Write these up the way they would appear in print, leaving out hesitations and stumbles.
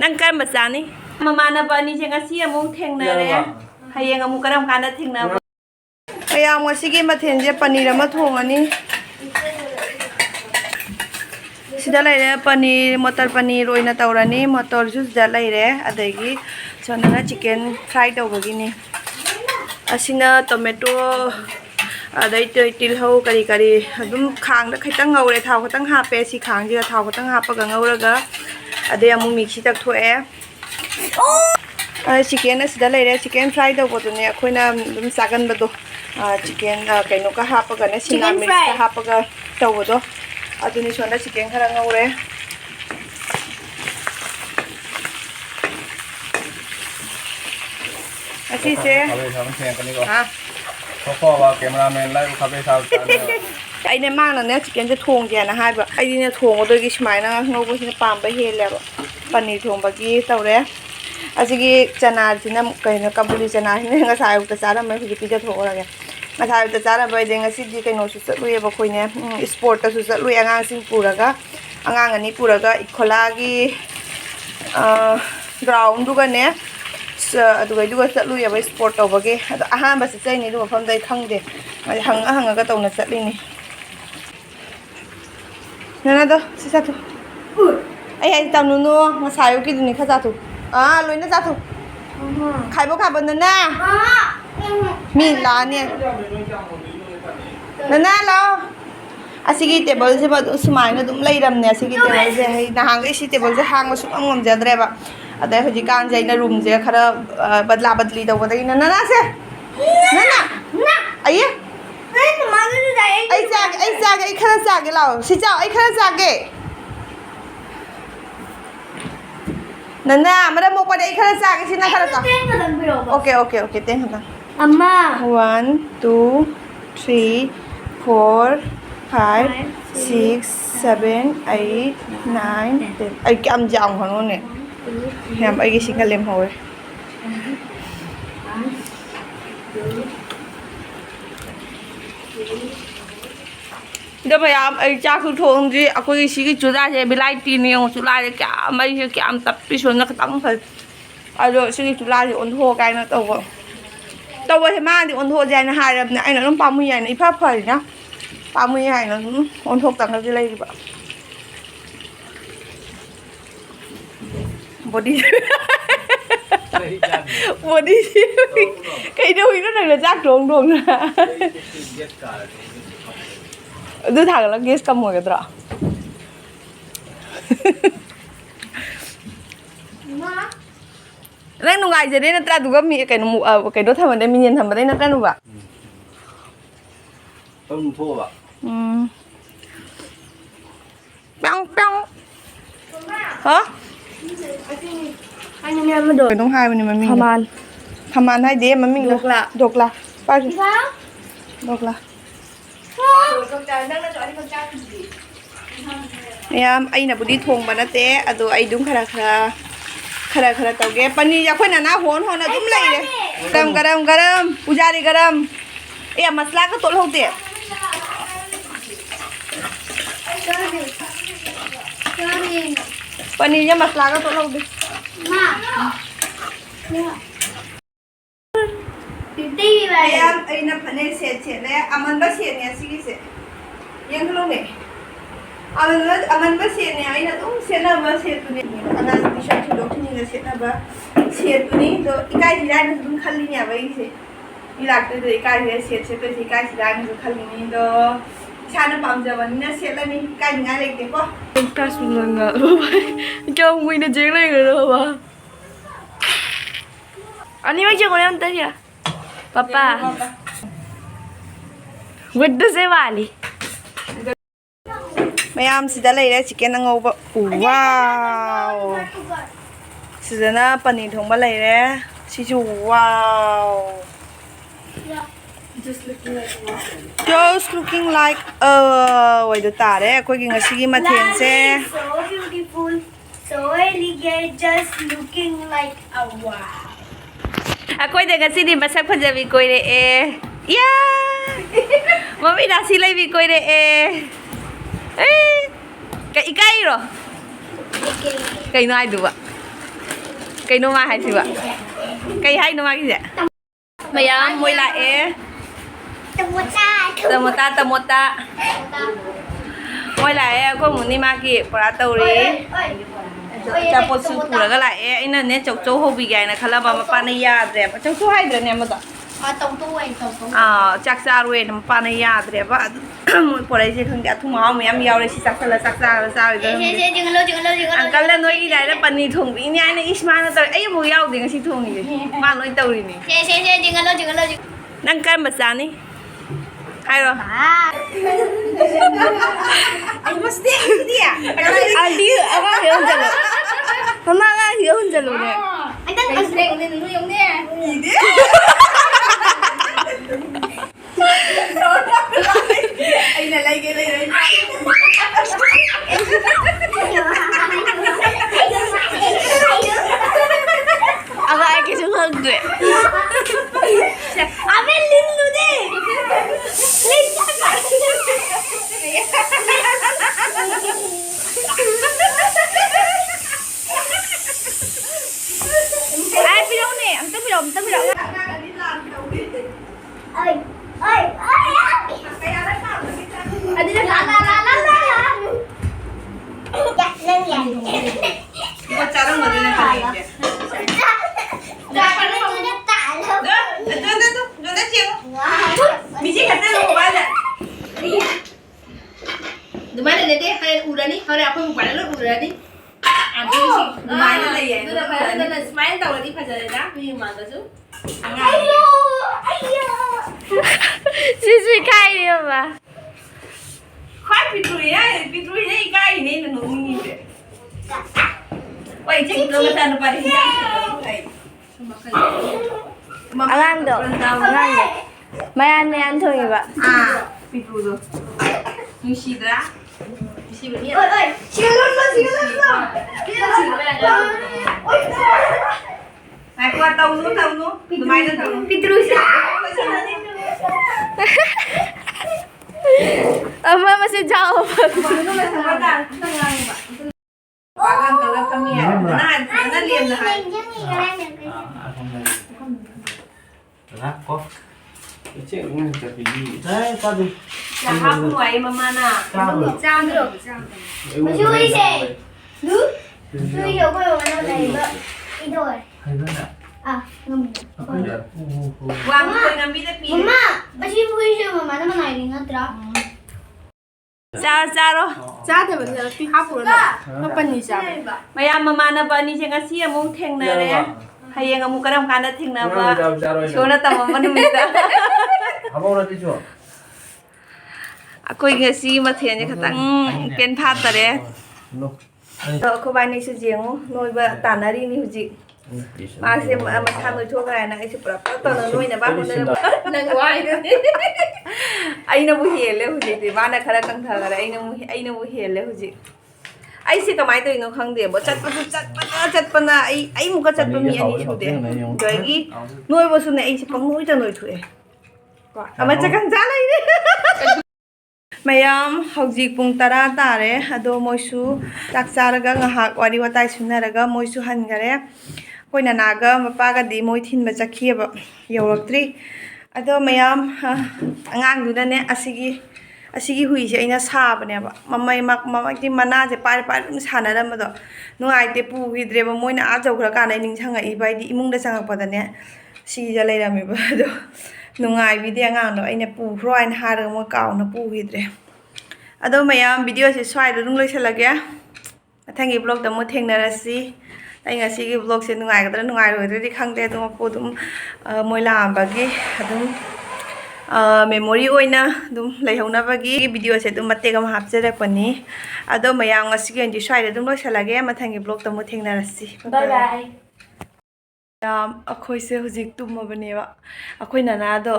นั่งกันมาจานี่มานะบานี่เชงอาเซียมุงเทงเนเรให้ยังมุกกระดมการเทงเนพยายามว่าสิกิมาเทนเจปนีร์มาทวงอันนี้สิได้เลยปนีร์มอเตอร์ปนีร์โรยนาตาวรานี่มอเตอร์จุดได้เลยอะไรกี้ส่วนนั้นชิคเก้นฟรายตัวbeginiนี่อาสินะโตเมโต้ได้ตัวติลเขาการีการีดุมค้างแล้วใครตั้งเงาเลยเท้าเขาตั้งหาเปสิค้างจีเท้าเขาตั้งหาปะกังเงาแล้วก็เดี๋ยวมึงมีขี้ตักถั่วชิคเก้นน่ะสิได้เลยชิคเก้นฟรายตัวตัวนี้คุยน่ะดุมสักันบัดตัวชิคเก้นไก่นกก็หาปะกันเนี่ยชินามิสก็หาปะกันตัวตัวอันนี้ชวนได้ชิคเก้นขนาดเงาเลยอาชีพเซ่เขาไปทำแข่งกันนี่ก่อนเขาบอกว่าเกมราเมนไล่เขาไปทำไอ้เนี่ยมากนะเนี่ยชิคเก้นจะทวงแกนะฮะแบบไอ้เนี่ยทวงก็โดยกิชไม้นะเงาก็ชินปามไปเฮแล้วปันนี่ทวงบางทีเท่าไรอาชีพจะนาจินะไก่เนี่ยกัมพูชีจะนาเนี่ยก็สายอุตสาหะไม่คือพี่จะทวงอะไรมาทายอุตสาหะไปเด้งอาชีพที่ไก่โนสุดลุยแบบคุยเนี่ยสปอร์ตก็สุดลุยอ่างสิงปูระก็อ่างอันนี้ปูระก็อีกคนละกี่กราวน์ดูกันเนี่ยดูก็สัตว์ลุยเอาไว้สปอร์ตเอาไปกี่อาหารภาษาใจนี่ดูว่าพร้อมได้ทั้งเด็กมาทั้งอาหารก็ต้องนั่นสัตว์นี่นั่นนะตัวสิสัตว์ตัวไอ้ตามนู้นมาใส่ไว้กินนี่ข้าสัตว์ตัวลุยนะสัตว์ตัวใครบอกใครบนนั่นน่ะมีร้านเนี่ยนั่นน่ะเราอาศิกิเทเบิลใช่ป่ะสมัยนั้นตุ้มไล่ดำเนี่ยอาศิกิเทเบิลใช่ให้นางไอ้สิเทเบิลใช่ห่างมาสุดอ่างมจะได้ปะแต่พอดีการใจในรูมเจ้าขนาดบัดลาบัดลีตัวก็ได้นั่นน่ะเสียนั่นน่ะไอ้ไอ้ขนาดจากเราสิเจ้าไอ้ขนาดจากนั่นน่ะไม่ได้มุกไปได้ไอ้ขนาดจากสินะขนาดจากโอเคเต้นกัน 1 2 3 4 5 6 7 8 9 10ไอ้แกมจำของนู้นเนี่ยNhằm ai cái sinh cái lem hồi đó bây giờ ai cha cứ thôn gì à cái gì cái chú ra thì bị lai tiền nhiều chú ra thì cả mấy cái cả tập đi xuống nó tăng phải rồi cái chú ra thì ôn thô cái nó tàu vậy thì mà thì ôn thô dài nó hai rồi anh nó 30 ngày này pháp phải nhá 30 ngày nó ôn thô tăng nó đi lên vậy body cái đuôi nó là rác ruộng nè đưa thằng là guess cầm mồi cái đó nên nung ai jadi nanti tuh kami kayak do thằng mình nhìn thằng mình nanti nung ba không thua ba bang hả anh em mới đổi đúng hai mình tham ăn hay đĩa mà mình độc là bao nhiêu độc là em anh là budi thùng mà nó té à tôi anh đúng khara tàu ghé pani giờ khuyên là nó hỗn là đúng lấy đấy garam pujari garam em masala cái tội không tiệt pani nya masala cái tội không tiệt em ấy nó phải nên xẹt đấy, mình bắt xẹt này xí cái xẹt,ยังcái lúc này, mình bắt xẹt này, ấy nó cũng xẹt là bắt xẹt tụi này, anh ấy bị sao chịu được thì như là xẹt là bắt xẹt tụi này, rồi cái gì ra nó cũng khăn đi nhà vậy xẹt, đi lạc tới rồi cái gì xẹt tới thì cái gì ra nó cũng khăn đi này, rồi cha nó bám giờ vẫn nó xẹt lên đi, cái gì ngay lên cái quá, cái gì lần ngờ, cho ông Win nó chén lên rồi đó bà. Ani macam mana tadi ya? Papa. Gudda se wali. Mayam sudah lah chicken ang over. Wow. Sudah na paneer thong balai le. Sisu wow. Just looking like wait do ta de. Koi king asigi mathen se. So beautiful, so elegant, just looking like a wow. Aku dengan sini masak pun jadi koi deh ya, mami nasi lagi koi deh kayak ikai loh, kayak nai dua, Cây nô ma hay gì vậy? Cây hay nô ma cái gì ạ? Mày môi lại é. Tầm một ta. Môi lại có một ni ma kì, bà tàu đi. Cha bột sư phụ là cái lại é, anh nên chọc chỗ hộp bị gài này, khá là bà mà pa này ya đẹp. Chọc chỗ hay rồi nè mà đó. Tông tu anh tông tu. Chắc xa rồi nè, pa này ya đẹp. Por đây sẽ không đẹp thu máu mà em yêu đây chắc xa là sao rồi. Anh cần lên nói đi đây là pa này thùng bị nhai này Ismail nó tới, ấy mua yêu thì cái thùng gì, mà nói tàu đi nè. Đang cân bật ra đi. Hay rồi. Anh mesti dia. Adi, apa hiểu không chả Mama nggak hiểu không chả nè. Anh đang lên dulu yang dia. Anh này lấy cái đây. Apa ai cái xuống hơn kìa. Abe lin lu deh. Lin jangan. Ai video nè, anh tới video. Ơi. Adi dah la. Ya, nang ya. Có cha đâu mà đây này phải gì? Dapat lu sudah tak lu. Đó chiều. Bị chết hẳn luôn ba vậy. Gimana deh hari udah nih, hari apa mau pada lu udah nih. Mai nó là vậy. Udah pada udah semain tahu di pasar dah, ni mana tu? Ayo. Sisi khai đi mà. Khoai bị đuổi đấy cái này là nó ngi vậy. Quay chết rồi mà nó đi. Ang ăn được. Mấy anh này ăn thôi vậy bạn. Bị đuổi rồi. Nhưng xì ra. Oi, siapa lu? Này qua tàu nữa. Tụi mày lên tàu. Mà masih jauh. Bagan kalau kami ya. Nah liam lah. Đó, có cái chuyện này phải đi đấy ta đi Là hấp ngoài mama nè. Trang được. Mà chú đi xe. Nước. Chú đi đâu có đồ ăn này vậy. Đi thôi. hay lắm ạ Ngâm. bây giờ Quang tôi nằm biết pi. Mama, masih puisi mama naman ay ringan tra. Cha rồi. Cha thì mình là hấp rồi đó. Nó bên gì sao? Mày ăn mama na ba ni chăng asi among theng na re. Hayang among kadam kana theng na ba. Số na tama man mi ta. habang natin siya Ako yung si mathian niya katang pen phat ta re. no Ko ba ni su jeng noi ba tanari ni huji. Masih masan noi thua cái này chụp ra to nó noi na ba ko na. Nang quay đó. Ai na bu hele huji ti ba na khara kang tha ra ai na bu hele huji. Ai si kamai to ino khang de bo chat pa na ai mu ka chat pa mi ani su de. Doi gi noi bo su ne ai si pang noi ta noi thue. Ama cha kang ja lai de. Mayam hauji pung tara tare ado moisu tak charaga ngahak wari watai sunaraga moisu hangare koina naga mapaga di moi thin ba chakhiba yawraktri ado mayam angang du ne asigi hui je aina sabane ba mamai mamai ti mana je par dum sanaram do nuai te pu hidre ba moina a jawgra kana ning changa I bai di imung da changa pada ne si ja leirami ba do nungai video ngang do aina pu roin har mo kaw na pu hidre ado mayam video se swai da dung loi salage athangi vlog da mo thengnarasi ai ngasi gi vlog se nungai ga nungai roi ri khangde dum pu dum moila ba gi adum memory oina dum leihona ba gi video se dum mate gam hapjere pani ado mayam ngasi gi ndi swai da dum loi salage mathangi vlog da mo thengnarasi Bye bye. अखोई से हुजिक तुमबनेवा अखोई नानादो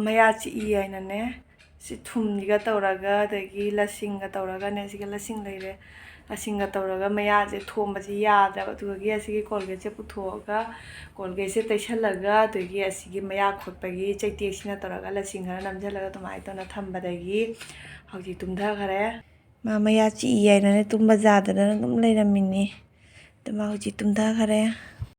मया ची आइनाने सि थुमनिगा तौरागा दगी लसिंगा तौरागा ने सिगा लसिंग लेरे लसिंगा तौरागा मया जे थोमबजी याद्राबा दुगी असिगी Colgate से पुथोगा कोलगेट से तैसलगा दगी असिगी मया खोटपगी चैतेक्सिना तौरागा लसिंगा नमजलगा तुमाइ तोना थंबदगी हौजि तुमधा खरे मा मया ची आइनाने तुमबा जादना तुम लेरमिनी तमा हौजि तुमधा खरे